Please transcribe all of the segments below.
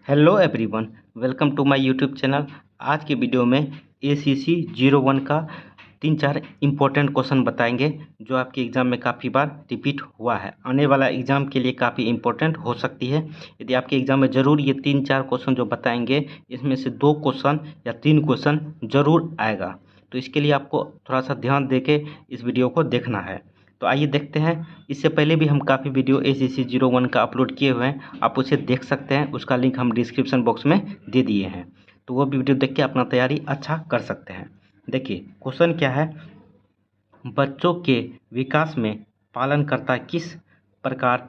Hello everyone, welcome to my YouTube channel. आज के video में ACC 01 का 3-4 इम्पोर्टेंट क्वेश्चन बताएंगे जो आपके एग्ज़ाम में काफ़ी बार रिपीट हुआ है। आने वाला एग्ज़ाम के लिए काफ़ी इम्पोर्टेंट हो सकती है। यदि आपके एग्ज़ाम में ज़रूर ये 3-4 क्वेश्चन जो बताएंगे, इसमें से 2 क्वेश्चन या 3 क्वेश्चन ज़रूर आएगा। तो इसके लिए आपको थोड़ा सा ध्यान दे के इस वीडियो को देखना है। तो आइए देखते हैं। इससे पहले भी हम काफ़ी वीडियो ACC 01 का अपलोड किए हुए हैं, आप उसे देख सकते हैं। उसका लिंक हम डिस्क्रिप्शन बॉक्स में दे दिए हैं, तो वो वीडियो देख के अपना तैयारी अच्छा कर सकते हैं। देखिए क्वेश्चन क्या है, बच्चों के विकास में पालनकर्ता किस प्रकार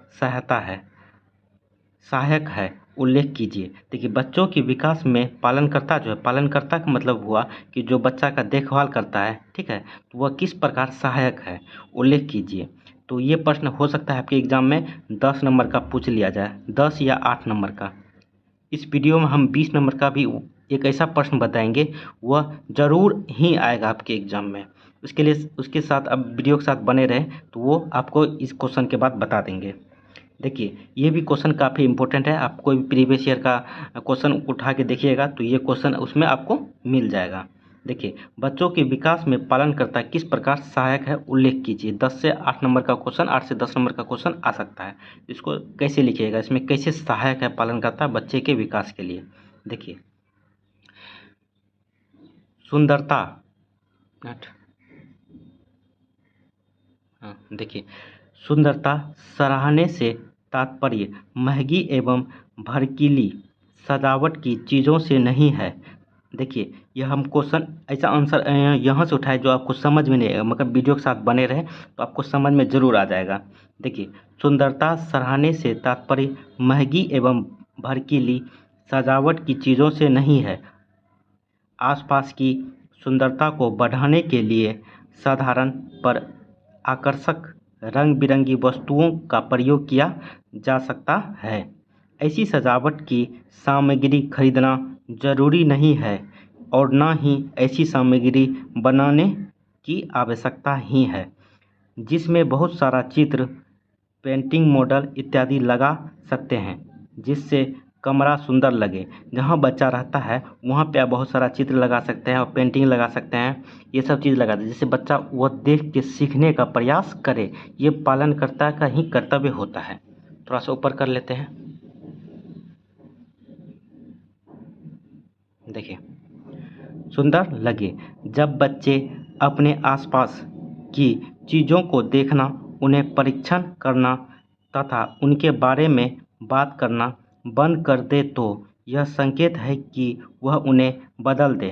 सहायक है, उल्लेख कीजिए। देखिए बच्चों के विकास में पालनकर्ता जो है, पालनकर्ता का मतलब हुआ कि जो बच्चा का देखभाल करता है, ठीक है, तो वह किस प्रकार सहायक है, उल्लेख कीजिए। तो ये प्रश्न हो सकता है आपके एग्जाम में 10 नंबर का पूछ लिया जाए, 10 या 8 नंबर का। इस वीडियो में हम 20 नंबर का भी एक ऐसा प्रश्न बताएंगे, वह ज़रूर ही आएगा आपके एग्जाम में। उसके लिए उसके साथ अब वीडियो के साथ बने रहें, तो वो आपको इस क्वेश्चन के बाद बता देंगे। देखिए ये भी क्वेश्चन काफ़ी इंपॉर्टेंट है। आप कोई भी प्रीवियस ईयर का क्वेश्चन उठा के देखिएगा तो ये क्वेश्चन उसमें आपको मिल जाएगा। देखिए बच्चों के विकास में पालनकर्ता किस प्रकार सहायक है, उल्लेख कीजिए। 10 से 8 नंबर का क्वेश्चन, 8 से 10 नंबर का क्वेश्चन आ सकता है। इसको कैसे लिखिएगा, इसमें कैसे सहायक है पालनकर्ता बच्चे के विकास के लिए। देखिए सुंदरता, देखिए सुंदरता सराहने से तात्पर्य महंगी एवं भड़कीली सजावट की चीज़ों से नहीं है। देखिए यह हम क्वेश्चन ऐसा आंसर यहाँ से उठाए जो आपको समझ में नहीं आएगा, मगर वीडियो के साथ बने रहे तो आपको समझ में ज़रूर आ जाएगा। देखिए सुंदरता सराहने से तात्पर्य महंगी एवं भड़कीली सजावट की चीज़ों से नहीं है। आसपास की सुंदरता को बढ़ाने के लिए साधारण पर आकर्षक रंग बिरंगी वस्तुओं का प्रयोग किया जा सकता है। ऐसी सजावट की सामग्री खरीदना जरूरी नहीं है और न ही ऐसी सामग्री बनाने की आवश्यकता ही है जिसमें बहुत सारा चित्र, पेंटिंग, मॉडल इत्यादि लगा सकते हैं, जिससे कमरा सुंदर लगे। जहाँ बच्चा रहता है वहाँ पे आप बहुत सारा चित्र लगा सकते हैं और पेंटिंग लगा सकते हैं। ये सब चीज़ लगा दें जिससे बच्चा वह देख के सीखने का प्रयास करे। ये पालनकर्ता का ही कर्तव्य होता है। थोड़ा सा ऊपर कर लेते हैं। देखिए सुंदर लगे, जब बच्चे अपने आसपास की चीज़ों को देखना, उन्हें परीक्षण करना तथा उनके बारे में बात करना बंद कर दे तो यह संकेत है कि वह उन्हें बदल दे।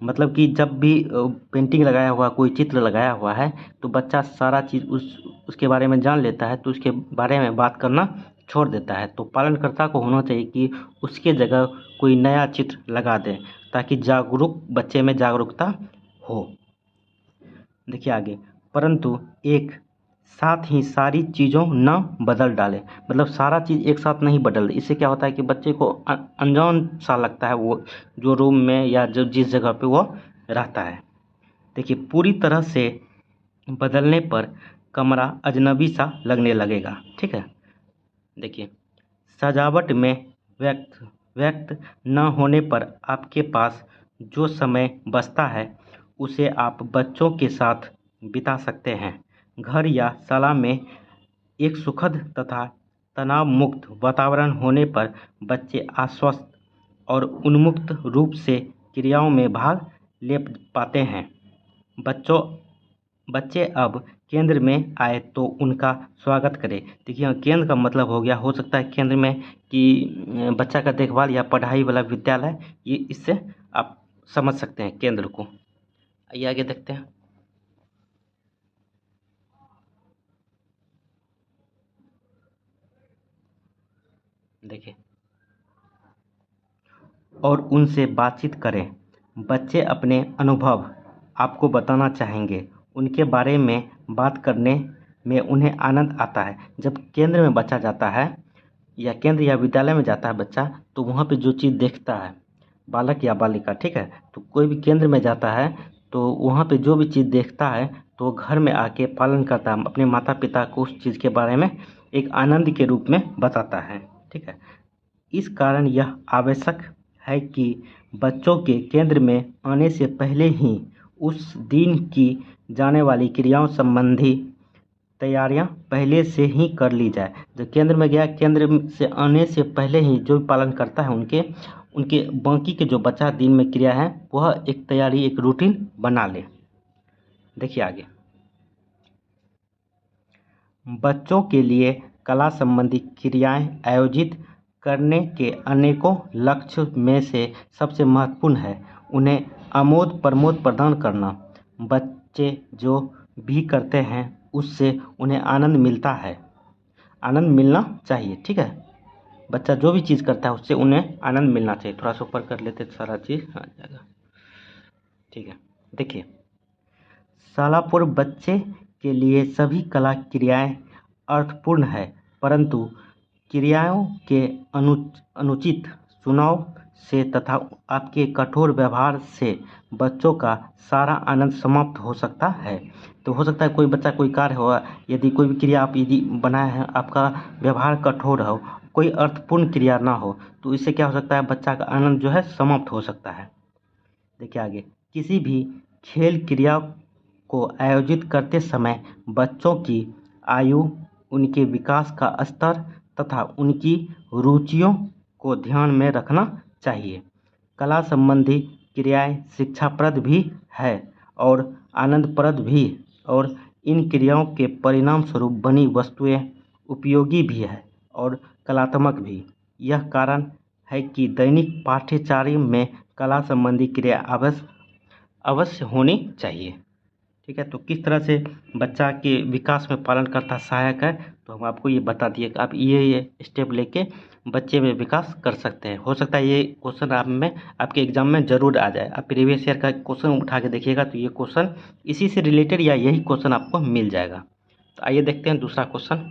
मतलब कि जब भी पेंटिंग लगाया हुआ, कोई चित्र लगाया हुआ है, तो बच्चा सारा चीज़ उसके बारे में जान लेता है, तो उसके बारे में बात करना छोड़ देता है। तो पालनकर्ता को होना चाहिए कि उसके जगह कोई नया चित्र लगा दें ताकि बच्चे में जागरूकता हो। देखिए आगे, परंतु एक साथ ही सारी चीज़ों न बदल डालें। मतलब सारा चीज़ एक साथ नहीं बदल दे। इससे क्या होता है कि बच्चे को अनजान सा लगता है वो जो रूम में या जो जिस जगह पे वो रहता है। देखिए पूरी तरह से बदलने पर कमरा अजनबी सा लगने लगेगा, ठीक है। देखिए सजावट में व्यक्त न होने पर आपके पास जो समय बचता है उसे आप बच्चों के साथ बिता सकते हैं। घर या शाला में एक सुखद तथा तनाव मुक्त वातावरण होने पर बच्चे आश्वस्त और उन्मुक्त रूप से क्रियाओं में भाग ले पाते हैं। बच्चे अब केंद्र में आए तो उनका स्वागत करें। देखिए केंद्र का मतलब हो गया, हो सकता है केंद्र में कि बच्चा का देखभाल या पढ़ाई वाला विद्यालय, ये इससे आप समझ सकते हैं केंद्र को। आइए आगे देखते हैं। देखिए और उनसे बातचीत करें। बच्चे अपने अनुभव आपको बताना चाहेंगे। उनके बारे में बात करने में उन्हें आनंद आता है। जब केंद्र में बच्चा जाता है या केंद्र या विद्यालय में जाता है बच्चा, तो वहाँ पे जो चीज़ देखता है, बालक या बालिका, ठीक है, तो कोई भी केंद्र में जाता है तो वहाँ पे जो भी चीज़ देखता है तो घर में आके पालन करता है, अपने माता पिता को उस चीज़ के बारे में एक आनंद के रूप में बताता है, ठीक है। इस कारण यह आवश्यक है कि बच्चों के केंद्र में आने से पहले ही उस दिन की जाने वाली क्रियाओं संबंधी तैयारियां पहले से ही कर ली जाए। जो केंद्र में गया, केंद्र से आने से पहले ही जो भी पालन करता है उनके उनके बाकी के जो बचा दिन में क्रिया है वह एक तैयारी, एक रूटीन बना ले। देखिए आगे, बच्चों के लिए कला संबंधी क्रियाएं आयोजित करने के अनेकों लक्ष्य में से सबसे महत्वपूर्ण है उन्हें आमोद प्रमोद प्रदान करना। बच्चे जो भी करते हैं उससे उन्हें आनंद मिलता है, आनंद मिलना चाहिए। ठीक है, बच्चा जो भी चीज़ करता है उससे उन्हें आनंद मिलना चाहिए। थोड़ा सा ऊपर कर लेते तो सारा चीज़ आ जाएगा। ठीक है, देखिए, शालापूर्व बच्चे के लिए सभी कला क्रियाएं अर्थपूर्ण है, परंतु क्रियाओं के अनुचित चुनाव से तथा आपके कठोर व्यवहार से बच्चों का सारा आनंद समाप्त हो सकता है। तो हो सकता है कोई बच्चा कोई कार्य हो, यदि कोई भी क्रिया आप यदि बनाए हैं, आपका व्यवहार कठोर हो, कोई अर्थपूर्ण क्रिया ना हो, तो इससे क्या हो सकता है, बच्चा का आनंद जो है समाप्त हो सकता है। देखिए आगे, किसी भी खेल क्रिया को आयोजित करते समय बच्चों की आयु, उनके विकास का स्तर तथा उनकी रुचियों को ध्यान में रखना चाहिए। कला संबंधी क्रियाएं शिक्षाप्रद भी है और आनंदप्रद भी, और इन क्रियाओं के परिणाम स्वरूप बनी वस्तुएं उपयोगी भी है और कलात्मक भी। यह कारण है कि दैनिक पाठ्यचर्या में कला संबंधी क्रिया अवश्य होनी चाहिए। ठीक है, तो किस तरह से बच्चा के विकास में पालन करता सहायक है, तो हम आपको ये बता दिए कि आप ये स्टेप लेके बच्चे में विकास कर सकते हैं। हो सकता है ये क्वेश्चन आप में आपके एग्जाम में जरूर आ जाए। आप प्रीवियस ईयर का क्वेश्चन उठा के देखिएगा तो ये क्वेश्चन इसी से रिलेटेड या यही क्वेश्चन आपको मिल जाएगा। तो आइए देखते हैं दूसरा क्वेश्चन।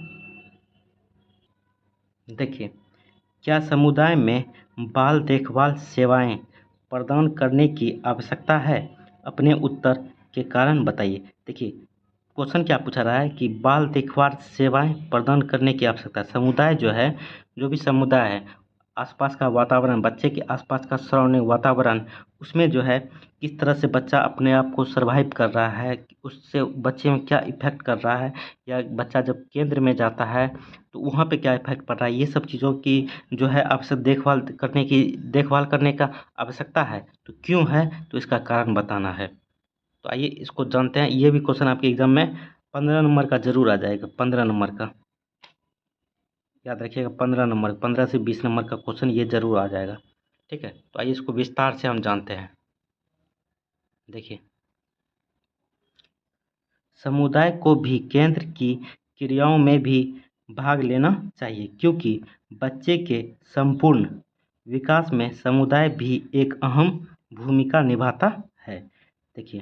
देखिए, क्या समुदाय में बाल देखभाल सेवाएं प्रदान करने की आवश्यकता है? अपने उत्तर के कारण बताइए। देखिए, क्वेश्चन क्या पूछा रहा है कि बाल देखभाल सेवाएं प्रदान करने की आवश्यकता है। समुदाय जो है, जो भी समुदाय है, आसपास का वातावरण, बच्चे के आसपास का सराउंडिंग वातावरण, उसमें जो है किस तरह से बच्चा अपने आप को सर्वाइव कर रहा है, उससे बच्चे में क्या इफेक्ट कर रहा है, या बच्चा जब केंद्र में जाता है तो वहाँ पे क्या इफेक्ट पड़ रहा है, ये सब चीज़ों की जो है आवश्यक देखभाल करने का आवश्यकता है। तो क्यों है, तो इसका कारण बताना है। तो आइए इसको जानते हैं। ये भी क्वेश्चन आपके एग्जाम में 15 नंबर का जरूर आ जाएगा, 15 नंबर का याद रखिएगा। 15 से 20 नंबर का क्वेश्चन ये जरूर आ जाएगा। ठीक है, तो आइए इसको विस्तार से हम जानते हैं। देखिए, समुदाय को भी केंद्र की क्रियाओं में भी भाग लेना चाहिए, क्योंकि बच्चे के संपूर्ण विकास में समुदाय भी एक अहम भूमिका निभाता है। देखिए,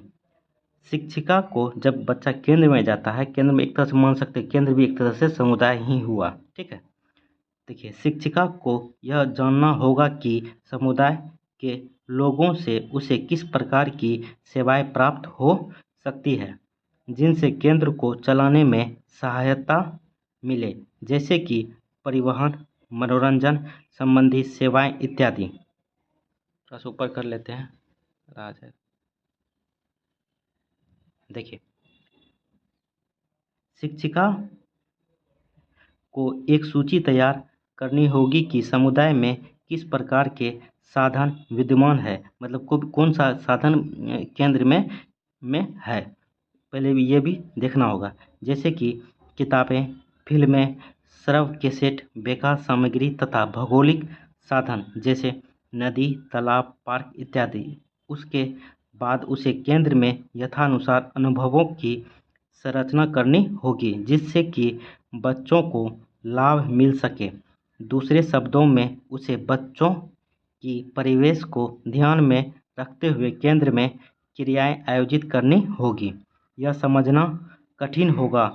शिक्षिका को जब बच्चा केंद्र में जाता है, केंद्र में एक तरह से मान सकते हैं, केंद्र भी एक तरह से समुदाय ही हुआ। ठीक है, देखिए, शिक्षिका को यह जानना होगा कि समुदाय के लोगों से उसे किस प्रकार की सेवाएं प्राप्त हो सकती है जिनसे केंद्र को चलाने में सहायता मिले, जैसे कि परिवहन, मनोरंजन संबंधी सेवाएं इत्यादि। थोड़ा सा ऊपर कर लेते हैं, राज है। देखिए, शिक्षिका को एक सूची तैयार करनी होगी कि समुदाय में किस प्रकार के साधन विद्यमान है, मतलब कौन सा साधन केंद्र में है, पहले भी ये भी देखना होगा। जैसे कि किताबें, फिल्में, श्रव्य कैसेट, बेकार सामग्री तथा भौगोलिक साधन जैसे नदी, तालाब, पार्क इत्यादि। उसके बाद उसे केंद्र में यथानुसार अनुभवों की संरचना करनी होगी जिससे कि बच्चों को लाभ मिल सके। दूसरे शब्दों में उसे बच्चों की परिवेश को ध्यान में रखते हुए केंद्र में क्रियाएं आयोजित करनी होगी। यह समझना कठिन होगा,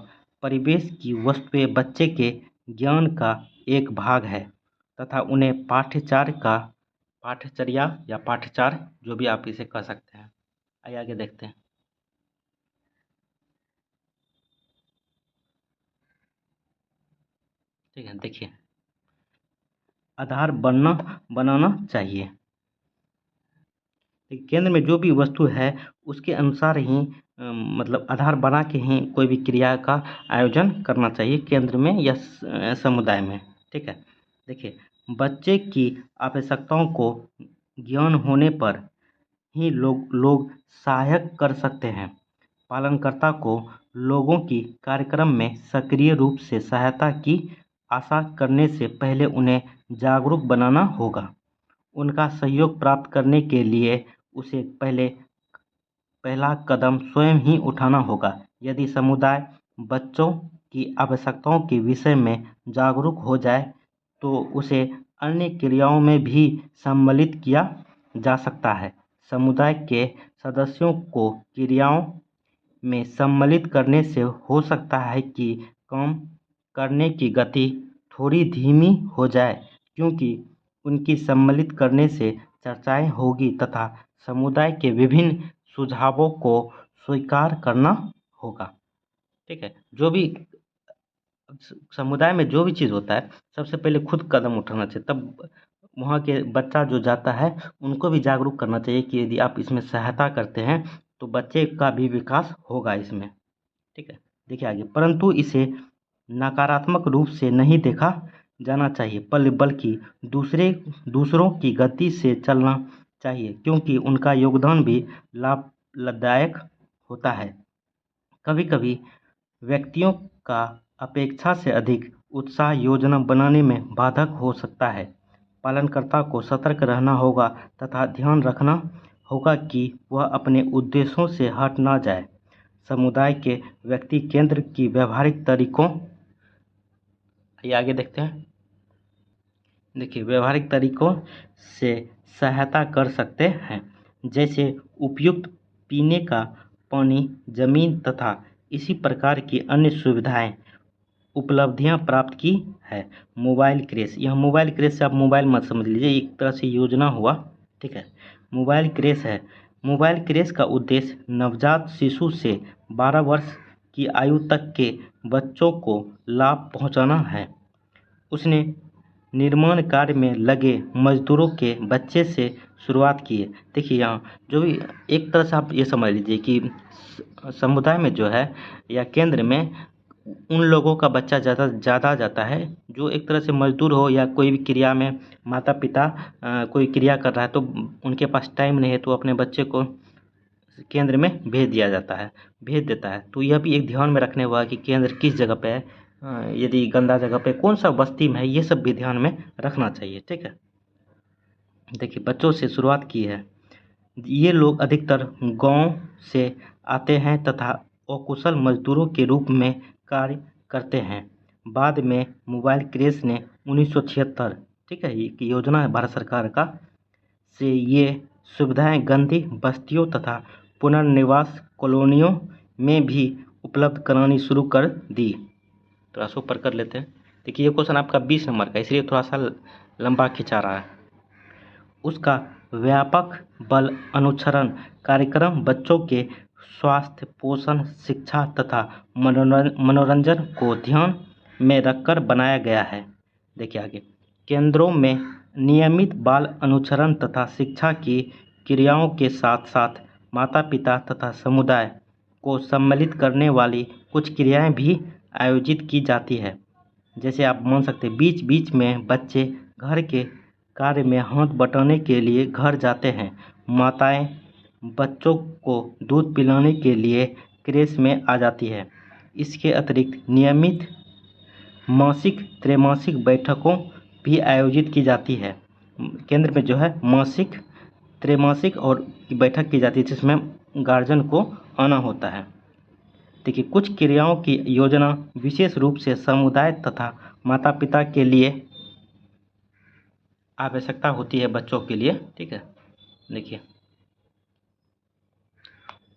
परिवेश की वस्तुएं बच्चे के ज्ञान का एक भाग है तथा उन्हें पाठ्यचर्या या पाठ्यचार जो भी आप इसे कह सकते हैं। आइए आगे देखते हैं। ठीक है, देखिए, आधार बनाना चाहिए। केंद्र में जो भी वस्तु है उसके अनुसार ही मतलब आधार बना के ही कोई भी क्रिया का आयोजन करना चाहिए केंद्र में या समुदाय में। ठीक है, देखिए बच्चे की आवश्यकताओं को ज्ञान होने पर ही लोग सहायक कर सकते हैं। पालनकर्ता को लोगों की कार्यक्रम में सक्रिय रूप से सहायता की आशा करने से पहले उन्हें जागरूक बनाना होगा। उनका सहयोग प्राप्त करने के लिए उसे पहला कदम स्वयं ही उठाना होगा। यदि समुदाय बच्चों की आवश्यकताओं के विषय में जागरूक हो जाए तो उसे अन्य क्रियाओं में भी सम्मिलित किया जा सकता है। समुदाय के सदस्यों को क्रियाओं में सम्मिलित करने से हो सकता है कि काम करने की गति थोड़ी धीमी हो जाए, क्योंकि उनकी सम्मिलित करने से चर्चाएं होगी तथा समुदाय के विभिन्न सुझावों को स्वीकार करना होगा। ठीक है, जो भी समुदाय में जो भी चीज़ होता है सबसे पहले खुद कदम उठाना चाहिए, तब वहाँ के बच्चा जो जाता है उनको भी जागरूक करना चाहिए कि यदि आप इसमें सहायता करते हैं तो बच्चे का भी विकास होगा इसमें। ठीक है, देखिए आगे, परंतु इसे नकारात्मक रूप से नहीं देखा जाना चाहिए, बल्कि दूसरों की गति से चलना चाहिए, क्योंकि उनका योगदान भी लाभदायक होता है। कभी कभी व्यक्तियों का अपेक्षा से अधिक उत्साह योजना बनाने में बाधक हो सकता है। पालनकर्ता को सतर्क रहना होगा तथा ध्यान रखना होगा कि वह अपने उद्देश्यों से हट ना जाए। समुदाय के व्यक्ति केंद्र की व्यवहारिक तरीकों, ये आगे देखते हैं। देखिए व्यवहारिक तरीकों से सहायता कर सकते हैं, जैसे उपयुक्त पीने का पानी, जमीन तथा इसी प्रकार की अन्य सुविधाएं उपलब्धियां प्राप्त की है। मोबाइल क्रेश, यह मोबाइल क्रेश से आप मोबाइल मत समझ लीजिए, एक तरह से योजना हुआ। ठीक है, मोबाइल क्रेश है। मोबाइल क्रेश का उद्देश्य नवजात शिशु से 12 वर्ष की आयु तक के बच्चों को लाभ पहुंचाना है। उसने निर्माण कार्य में लगे मजदूरों के बच्चे से शुरुआत की है। देखिए यहाँ जो भी एक तरह से आप ये समझ लीजिए कि समुदाय में जो है या केंद्र में उन लोगों का बच्चा ज़्यादा जाता है जो एक तरह से मजदूर हो या कोई भी क्रिया में माता पिता कोई क्रिया कर रहा है तो उनके पास टाइम नहीं है तो अपने बच्चे को केंद्र में भेज देता है। तो यह भी एक ध्यान में रखने वाला कि केंद्र किस जगह पे है, यदि गंदा जगह पे कौन सा बस्ती में है, ये सब भी ध्यान में रखना चाहिए। ठीक है, देखिए बच्चों से शुरुआत की है। ये लोग अधिकतर गांव से आते हैं तथा अकुशल मजदूरों के रूप में कार्य करते हैं। बाद में मोबाइल क्रेश ने 1976, ठीक है, ये योजना है भारत सरकार का, से ये सुविधाएं गंदी बस्तियों तथा पुनर्निवास कॉलोनियों में भी उपलब्ध करानी शुरू कर दी। थोड़ा सा ऊपर कर लेते हैं। देखिए ये क्वेश्चन आपका 20 नंबर का, इसलिए थोड़ा सा लंबा खिंचा रहा है। उसका व्यापक बल अनुचरण कार्यक्रम बच्चों के स्वास्थ्य, पोषण, शिक्षा तथा मनोरंजन को ध्यान में रखकर बनाया गया है। देखिए आगे, केंद्रों में नियमित बाल अनुचरण तथा शिक्षा की क्रियाओं के साथ साथ माता पिता तथा समुदाय को सम्मिलित करने वाली कुछ क्रियाएं भी आयोजित की जाती है। जैसे आप मान सकते हैं बीच बीच में बच्चे घर के कार्य में हाथ बटाने के लिए घर जाते हैं। माताएं बच्चों को दूध पिलाने के लिए क्रेश में आ जाती है। इसके अतिरिक्त नियमित मासिक त्रैमासिक बैठकों भी आयोजित की जाती है। केंद्र में जो है मासिक, त्रैमासिक और बैठक की जाती है जिसमें गार्जियन को आना होता है। देखिए कुछ क्रियाओं की योजना विशेष रूप से समुदाय तथा माता पिता के लिए आवश्यकता होती है बच्चों के लिए। ठीक है, देखिए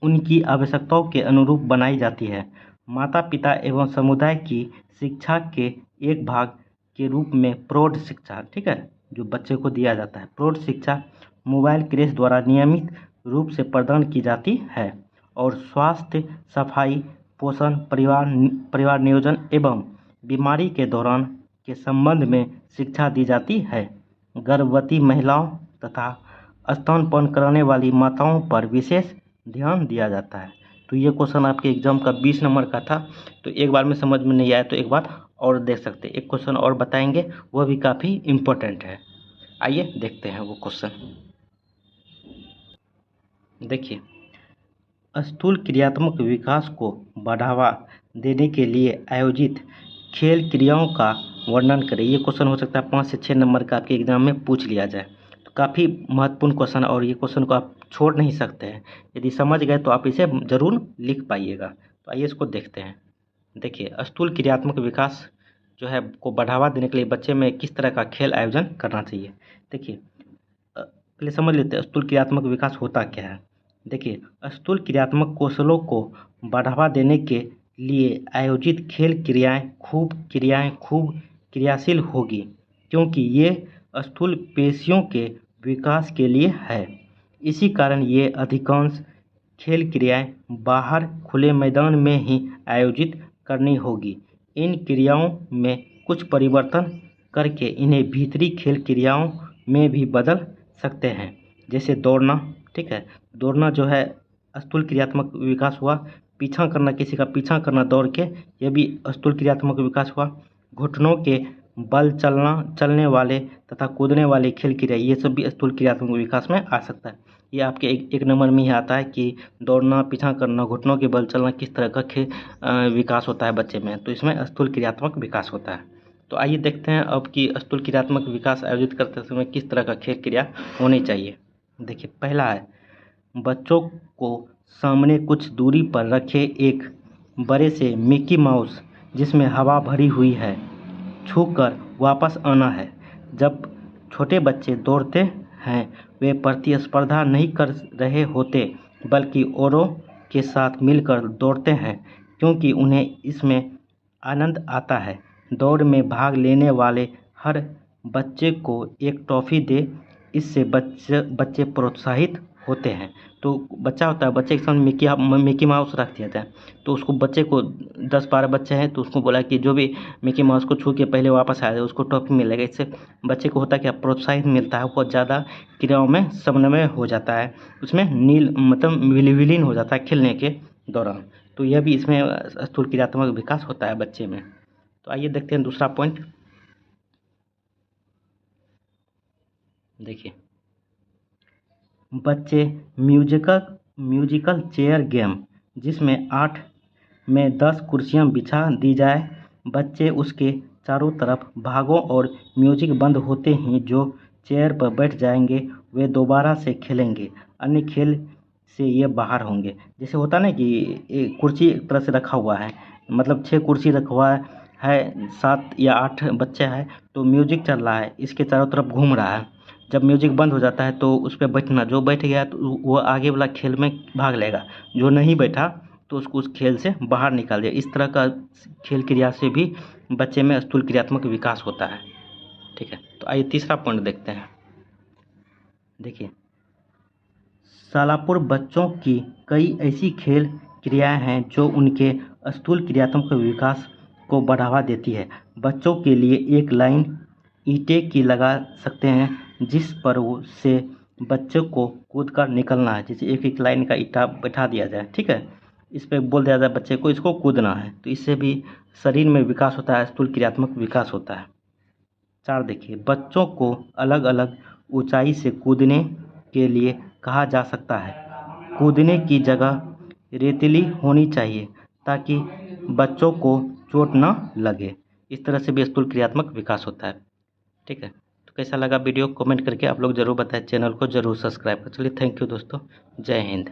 उनकी आवश्यकताओं के अनुरूप बनाई जाती है। माता पिता एवं समुदाय की शिक्षा के एक भाग के रूप में प्रौढ़ शिक्षा, ठीक है, जो बच्चे को दिया जाता है, प्रौढ़ शिक्षा मोबाइल क्रेश द्वारा नियमित रूप से प्रदान की जाती है और स्वास्थ्य, सफाई, पोषण, परिवार नियोजन एवं बीमारी के दौरान के संबंध में शिक्षा दी जाती है। गर्भवती महिलाओं तथा स्तनपान कराने वाली माताओं पर विशेष ध्यान दिया जाता है। तो ये क्वेश्चन आपके एग्जाम का 20 नंबर का था। तो एक बार में समझ में नहीं आया तो एक बार और देख सकते हैं। एक क्वेश्चन और बताएंगे, वह भी काफ़ी इम्पोर्टेंट है। आइए देखते हैं वो क्वेश्चन। देखिए, स्थूल क्रियात्मक विकास को बढ़ावा देने के लिए आयोजित खेल क्रियाओं का वर्णन करें। ये क्वेश्चन हो सकता है 5 से 6 नंबर का आपके एग्जाम में पूछ लिया जाए। तो काफ़ी महत्वपूर्ण क्वेश्चन, और ये क्वेश्चन को आप छोड़ नहीं सकते हैं। यदि समझ गए तो आप इसे ज़रूर लिख पाइएगा। तो आइए इसको देखते हैं। देखिए, स्थूल क्रियात्मक विकास जो है को बढ़ावा देने के लिए बच्चे में किस तरह का खेल आयोजन करना चाहिए। देखिए, पहले समझ लेते हैं स्थूल क्रियात्मक विकास होता क्या है। देखिए, स्थूल क्रियात्मक कौशलों को बढ़ावा देने के लिए आयोजित खेल क्रियाएं खूब क्रियाशील होगी, क्योंकि ये स्थूल पेशियों के विकास के लिए है। इसी कारण ये अधिकांश खेल क्रियाएं बाहर खुले मैदान में ही आयोजित करनी होगी। इन क्रियाओं में कुछ परिवर्तन करके इन्हें भीतरी खेल क्रियाओं में भी बदल सकते हैं, जैसे दौड़ना। ठीक है, दौड़ना जो है स्थूल क्रियात्मक विकास हुआ। पीछा करना, किसी का पीछा करना दौड़ के, यह भी स्थूल क्रियात्मक विकास हुआ। घुटनों के बल चलने वाले तथा कूदने वाले खेल क्रिया, ये सब भी स्थूल क्रियात्मक विकास में आ सकता है। ये आपके एक नंबर में ही आता है कि दौड़ना, पीछा करना, घुटनों के बल चलना किस तरह का विकास होता है बच्चे में। तो इसमें स्थूल क्रियात्मक विकास होता है। तो आइए देखते हैं अब कि स्थूल क्रियात्मक विकास आयोजित करते समय किस तरह का खेल क्रिया होनी चाहिए। देखिए, पहला है, बच्चों को सामने कुछ दूरी पर रखे एक बड़े से मिकी माउस जिसमें हवा भरी हुई है छूकर वापस आना है। जब छोटे बच्चे दौड़ते हैं वे प्रतिस्पर्धा नहीं कर रहे होते, बल्कि औरों के साथ मिलकर दौड़ते हैं, क्योंकि उन्हें इसमें आनंद आता है। दौड़ में भाग लेने वाले हर बच्चे को एक ट्रॉफी दे, इससे बच्चे प्रोत्साहित होते हैं। तो बच्चा होता है, बच्चे के सामने मिकी माउस रख दिया जाए, तो उसको बच्चे को 10-12 बच्चे हैं तो उसको बोला कि जो भी मिकी माउस को छू के पहले वापस आए उसको ट्रॉफी मिलेगा। इससे बच्चे को होता है क्या, प्रोत्साहित मिलता है, बहुत ज़्यादा क्रियाओं में समन्वय हो जाता है, उसमें मतलब विलीन हो जाता है खेलने के दौरान। तो यह भी इसमें स्थूल क्रियात्मक विकास होता है बच्चे में। तो आइए देखते हैं दूसरा पॉइंट। देखिए, बच्चे म्यूजिकल चेयर गेम, जिसमें 8 में 10 कुर्सियां बिछा दी जाए, बच्चे उसके चारों तरफ भागों और म्यूजिक बंद होते ही जो चेयर पर बैठ जाएंगे वे दोबारा से खेलेंगे, अन्य खेल से ये बाहर होंगे। जैसे होता ना कि एक कुर्सी एक तरह से रखा हुआ है, मतलब 6 कुर्सी रखा हुआ है, 7 या 8 बच्चे हैं, तो म्यूजिक चल रहा है, इसके चारों तरफ घूम रहा है। जब म्यूजिक बंद हो जाता है तो उस पर बैठना, जो बैठ गया तो वो आगे वाला खेल में भाग लेगा, जो नहीं बैठा तो उसको उस खेल से बाहर निकाल दिया। इस तरह का खेल क्रिया से भी बच्चे में स्थूल क्रियात्मक विकास होता है। ठीक है, तो आइए तीसरा पॉइंट देखते हैं। देखिए, सालापुर बच्चों की कई ऐसी खेल क्रियाएं हैं जो उनके स्थूल क्रियात्मक विकास को बढ़ावा देती है। बच्चों के लिए एक लाइन ईंटें की लगा सकते हैं जिस पर से बच्चों को कूद कर निकलना है। जैसे एक लाइन का ईंटा बैठा दिया जाए, ठीक है, इस पर बोल दिया जाए बच्चे को इसको कूदना है, तो इससे भी शरीर में विकास होता है, स्थूल क्रियात्मक विकास होता है। 4, देखिए, बच्चों को अलग अलग ऊंचाई से कूदने के लिए कहा जा सकता है। कूदने की जगह रेतीली होनी चाहिए ताकि बच्चों को चोट न लगे। इस तरह से भी स्थूल क्रियात्मक विकास होता है। ठीक है, तो कैसा लगा वीडियो कमेंट करके आप लोग ज़रूर बताएं, चैनल को ज़रूर सब्सक्राइब करें। चलिए, थैंक यू दोस्तों, जय हिंद।